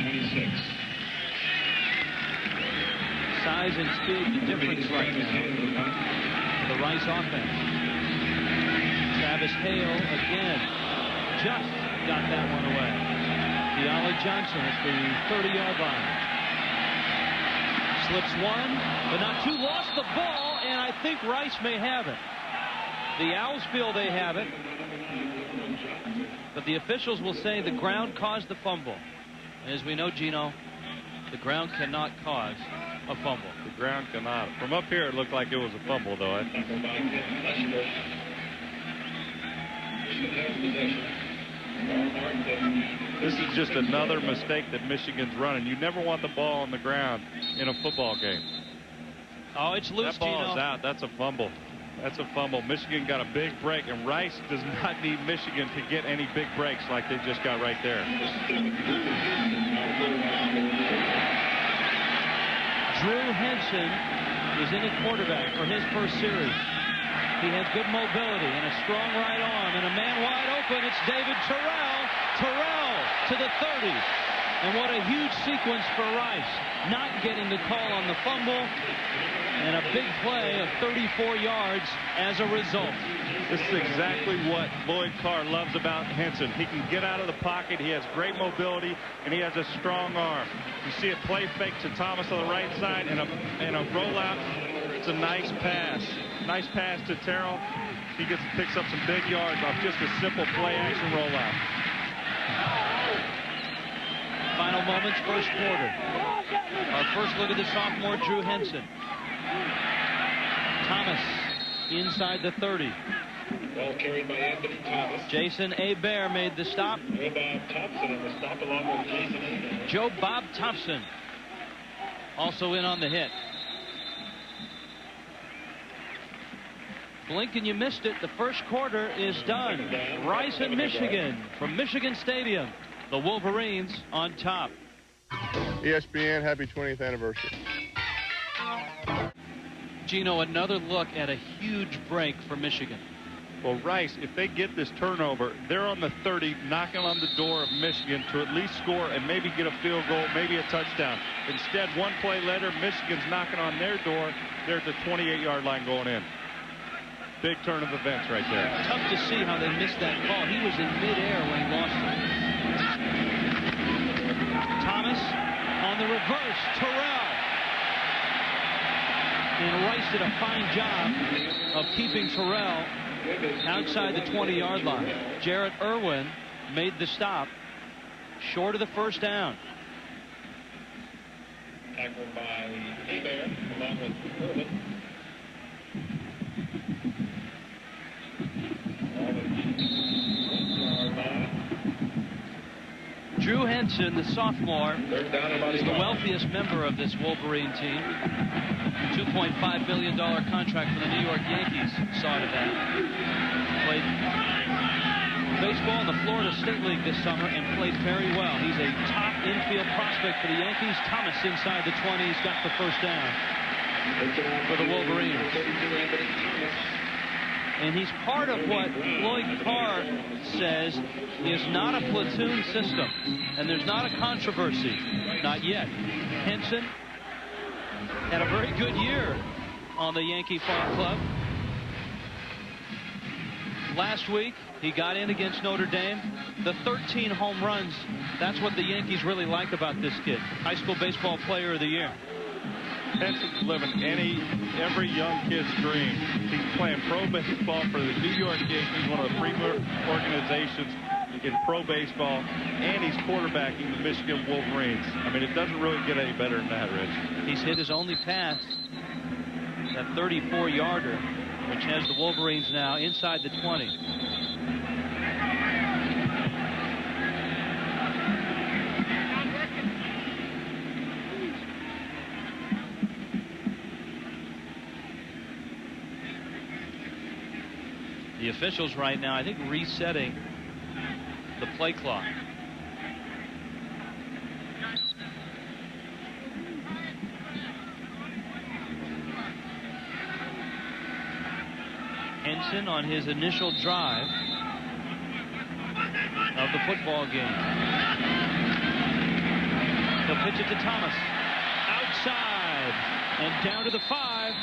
26. Size and speed, the difference right now. The Rice offense. Travis Hale again just got that one away. Deala Johnson at the 30-yard line. Slips one, but not two. Lost the ball, and I think Rice may have it. The Owls feel they have it, but the officials will say the ground caused the fumble. And as we know, Gino, the ground cannot cause a fumble. The ground cannot. From up here, it looked like it was a fumble, though. This is just another mistake that Michigan's running. You never want the ball on the ground in a football game. Oh, it's loose, That ball Gino. is out. That's a fumble. That's a fumble. Michigan got a big break, and Rice does not need Michigan to get any big breaks like they just got right there. Drew Henson is in at quarterback for his first series. He has good mobility and a strong right arm, and a man wide open. It's David Terrell. Terrell to the 30. And what a huge sequence for Rice. Not getting the call on the fumble, and a big play of 34 yards as a result. This is exactly what Lloyd Carr loves about Henson. He can get out of the pocket. He has great mobility, and he has a strong arm. You see a play fake to Thomas on the right side and a rollout. It's a nice pass. Nice pass to Terrell. He picks up some big yards off just a simple play action rollout. Final moments, first quarter. Our first look at the sophomore, Drew Henson. Thomas inside the 30. Ball carried by Anthony Thomas. Jason Hebert made the stop. Joe Bob Thompson on the stop along with Jason Hebert. Joe Bob Thompson also in on the hit. Blink and you missed it. The first quarter is done. Rice and Michigan from Michigan Stadium. The Wolverines on top. ESPN, happy 20th anniversary. Gino, another look at a huge break for Michigan. Well, Rice, if they get this turnover, they're on the 30, knocking on the door of Michigan to at least score and maybe get a field goal, maybe a touchdown. Instead, one play later, Michigan's knocking on their door. They're at the 28-yard line going in. Big turn of events right there. Tough to see how they missed that call. He was in midair when he lost it. Thomas on the reverse. Terrell. And Rice did a fine job of keeping Terrell outside the 20-yard line. Jarrett Irwin made the stop short of the first down. Tackled by Hebert along with Irwin. Drew Henson, the sophomore, is the wealthiest member of this Wolverine team. $2.5 million contract for the New York Yankees. Saw to that. Played baseball in the Florida State League this summer and played very well. He's a top infield prospect for the Yankees. Thomas inside the 20. He's got the first down for the Wolverines. And he's part of what Lloyd Carr says is not a platoon system. And there's not a controversy. Not yet. Henson had a very good year on the Yankee farm club. Last week, he got in against Notre Dame. The 13 home runs, that's what the Yankees really like about this kid. High school baseball player of the year. Henson's living every young kid's dream. He's playing pro baseball for the New York Yankees, one of the premier organizations in pro baseball, and he's quarterbacking the Michigan Wolverines. I mean, it doesn't really get any better than that, Rich. He's hit his only pass, that 34-yarder, which has the Wolverines now inside the 20. The officials right now, I think, resetting the play clock. Henson on his initial drive of the football game. pitch it to Thomas. Outside and down to the 5.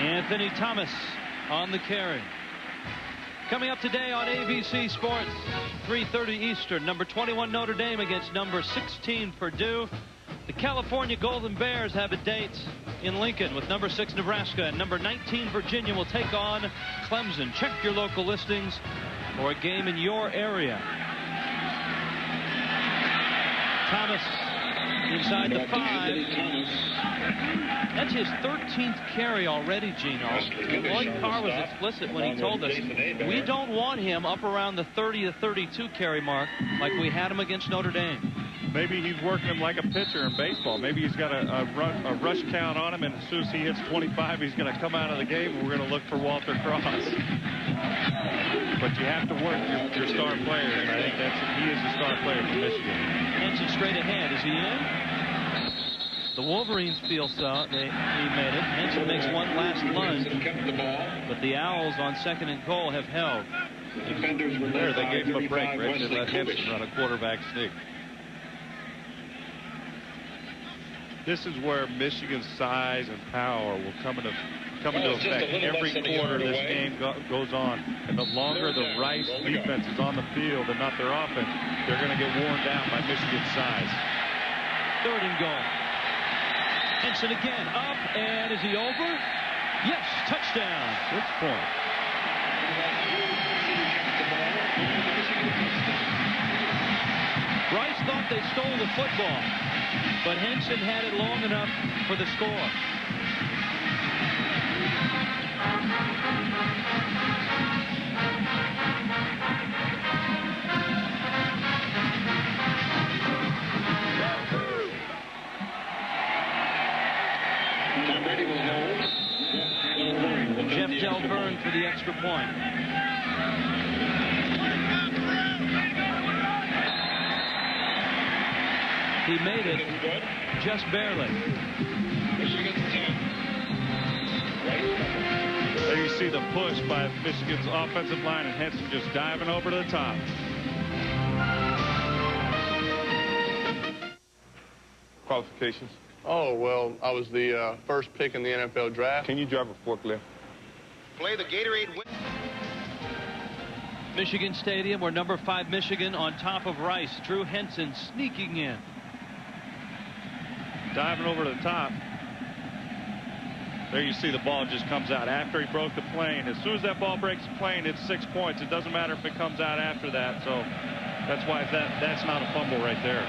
Anthony Thomas on the carry. Coming up today on ABC Sports, 3:30 Eastern, number 21 Notre Dame against number 16 Purdue. The California Golden Bears have a date in Lincoln with number 6 Nebraska, and number 19 Virginia will take on Clemson. Check your local listings for a game in your area. Thomas inside the 5. That's his 13th carry already, Gino. Lloyd Carr was explicit when he told us we don't want him up around the 30 to 32 carry mark like we had him against Notre Dame. Maybe he's working him like a pitcher in baseball. Maybe he's got a rush count on him, and as soon as he hits 25, he's going to come out of the game, and we're going to look for Walter Cross. But you have to work your star players, and I think he is the star player for Michigan. Henson straight ahead. Is he in? The Wolverines feel so. He made it. Henson makes one last lunge, but the Owls on 2nd and goal have held. There, they gave him a break, Rich. They let Henson run a quarterback sneak. This is where Michigan's size and power will come into effect every quarter this game goes on. And the longer the Rice defense is on the field and not their offense, they're going to get worn down by Michigan's size. 3rd and goal. Henson again up, and is he over? Yes, touchdown. 6 points. Rice thought they stole the football, but Henson had it long enough for the score. Jeff Delverne for the extra point. He made it just barely. There you see the push by Michigan's offensive line, and Henson just diving over to the top. Qualifications? Oh, well, I was the first pick in the NFL draft. Can you drive a forklift? Play the Gatorade. Michigan Stadium, where number 5 Michigan on top of Rice. Drew Henson sneaking in. Diving over to the top. There you see the ball just comes out after he broke the plane. As soon as that ball breaks the plane, it's 6 points. It doesn't matter if it comes out after that. So that's why that's not a fumble right there.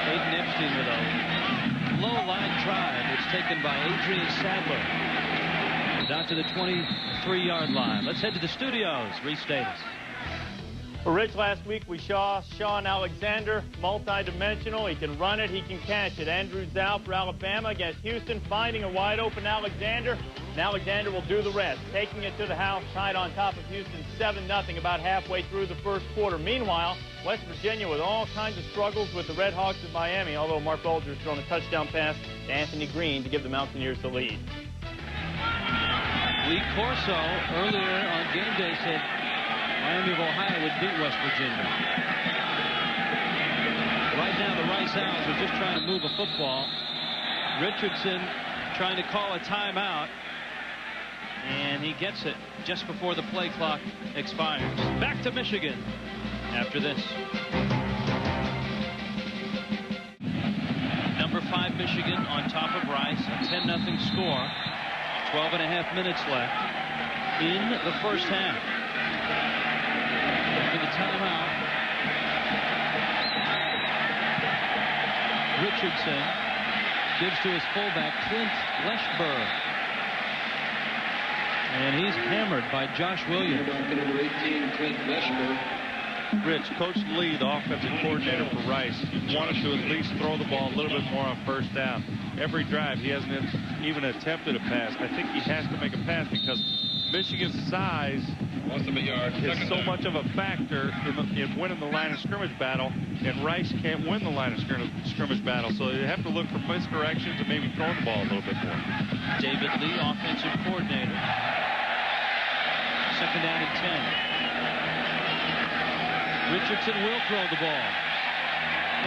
Aiden Epstein with a low line drive. It's taken by Adrian Sadler. Down to the 23-yard line. Let's head to the studios. Reese Davis. Well, Rich, last week we saw Sean Alexander, multi-dimensional. He can run it, he can catch it. Andrews out for Alabama against Houston, finding a wide-open Alexander. And Alexander will do the rest, taking it to the house, tied on top of Houston 7-0 about halfway through the first quarter. Meanwhile, West Virginia with all kinds of struggles with the Red Hawks of Miami, although Mark Bulger's thrown a touchdown pass to Anthony Green to give the Mountaineers the lead. Lee Corso earlier on game day said Miami of Ohio would beat West Virginia. Right now the Rice Owls are just trying to move a football. Richardson trying to call a timeout, and he gets it just before the play clock expires. Back to Michigan after this. Number 5 Michigan on top of Rice, a 10-0 score. 12.5 minutes left in the first half. For the timeout, Richardson gives to his fullback, Clint Leschberg. And he's hammered by Josh Williams. Number 18, Clint Leschberg. Rich, Coach Lee, the offensive coordinator for Rice, wanted to at least throw the ball a little bit more on first down. Every drive, he hasn't even attempted a pass. I think he has to make a pass because Michigan's size is so much of a factor in winning the line of scrimmage battle, and Rice can't win the line of scrimmage battle, so you have to look for misdirections and maybe throwing the ball a little bit more. David Lee, offensive coordinator. 2nd down and 10. Richardson will throw the ball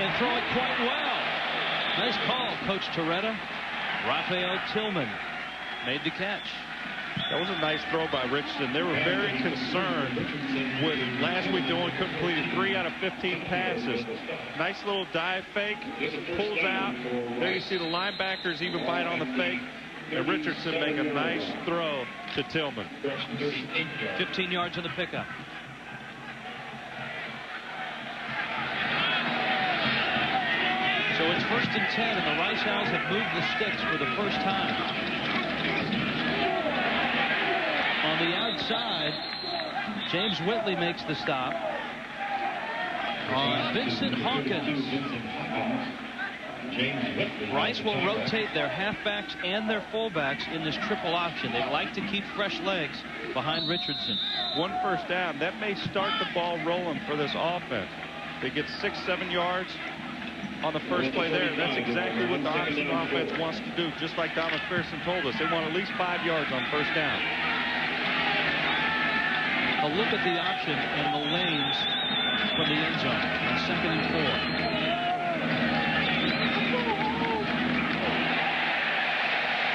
and throw it quite well. Nice call, Coach Toretta. Raphael Tillman made the catch. That was a nice throw by Richardson. They were very concerned with last week. They only completed 3 out of 15 passes. Nice little dive fake, pulls out. There you see the linebackers even bite on the fake, and Richardson make a nice throw to Tillman. 15 yards on the pickup. So it's 1st and 10, and the Rice Owls have moved the sticks for the first time. On the outside, James Whitley makes the stop on Vincent Hawkins. Rice will rotate their halfbacks and their fullbacks in this triple option. They like to keep fresh legs behind Richardson. 1 first down. That may start the ball rolling for this offense. They get 6-7 yards on the first play there. That's exactly what the option offense wants to do, just like Don McPherson told us. They want at least 5 yards on first down. A look at the option and the lanes from the end zone on 2nd and 4.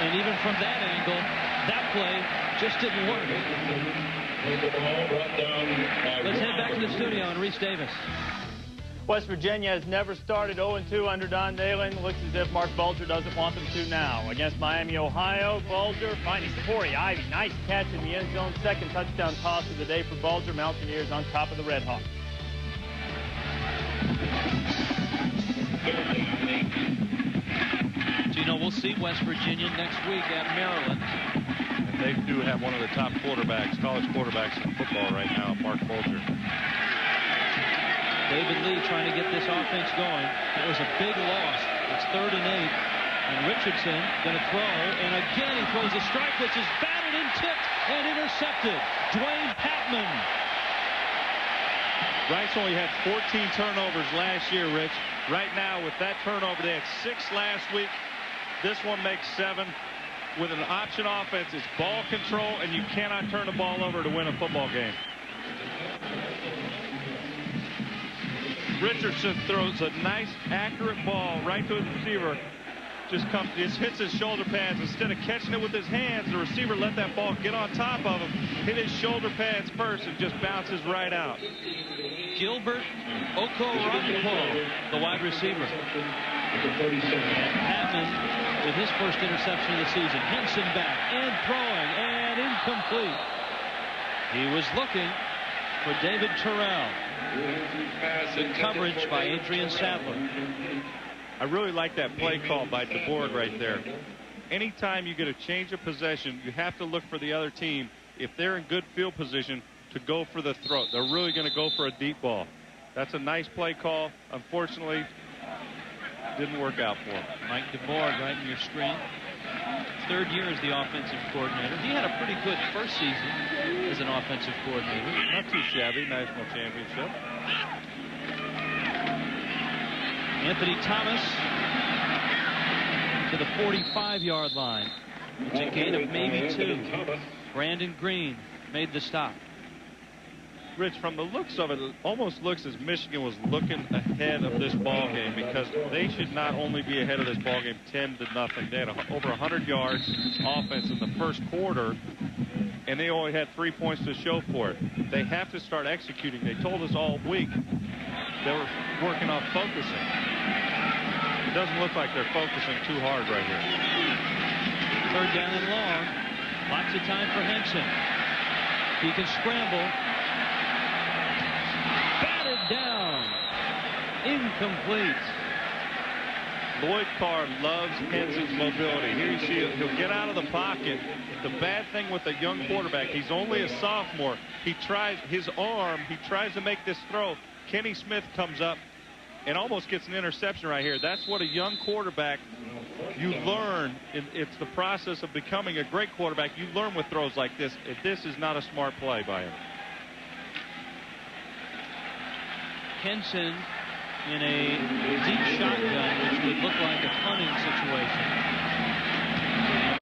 And even from that angle, that play just didn't work. Let's head back to the studio and Reese Davis. West Virginia has never started 0-2 under Don Nalen. Looks as if Mark Bulger doesn't want them to now. Against Miami, Ohio, Bulger finding Corey Ivy. Nice catch in the end zone. 2nd touchdown toss of the day for Bulger. Mountaineers on top of the Red Hawks. So, you know, we'll see West Virginia next week at Maryland. And they do have one of the top quarterbacks, college quarterbacks in football right now, Mark Bulger. David Lee trying to get this offense going. That was a big loss. It's 3rd and 8. And Richardson going to throw. And again, he throws a strike, which is batted and tipped and intercepted. Dwayne Patman. Rice only had 14 turnovers last year, Rich. Right now, with that turnover, they had 6 last week. This one makes 7. With an option offense, it's ball control, and you cannot turn the ball over to win a football game. Richardson throws a nice, accurate ball right to his receiver. Just hits his shoulder pads. Instead of catching it with his hands, the receiver let that ball get on top of him, hit his shoulder pads first, and just bounces right out. Gilbert Okoronkwo, the wide receiver. Patman with his first interception of the season. Henson back and throwing and incomplete. He was looking for David Terrell. Good coverage by Adrian Sadler. I really like that play call by DeBorg right there. Anytime you get a change of possession, you have to look for the other team, if they're in good field position, to go for the throw. They're really going to go for a deep ball. That's a nice play call. Unfortunately, didn't work out for him. Mike DeBorg right in your screen. 3rd year as the offensive coordinator. He had a pretty good first season as an offensive coordinator. Not too shabby. National championship. Anthony Thomas to the 45-yard line. It's a gain of maybe 2. Brandon Green made the stop. Rich, from the looks of it, it almost looks as Michigan was looking ahead of this ball game, because they should not only be ahead of this ball game 10-0. They had over 100 yards offense in the first quarter, and they only had 3 points to show for it. They have to start executing. They told us all week they were working on focusing. It doesn't look like they're focusing too hard right here. 3rd down and long. Lots of time for Henson. He can scramble. Batted down. Incomplete. Lloyd Carr loves Henson's mobility. Here you see he'll get out of the pocket. The bad thing with a young quarterback, he's only a sophomore. He tries to make this throw. Kenny Smith comes up and almost gets an interception right here. That's what a young quarterback You learn, it's the process of becoming a great quarterback. You learn with throws like this. This is not a smart play by him. Henson in a deep shotgun, which would look like a punting situation.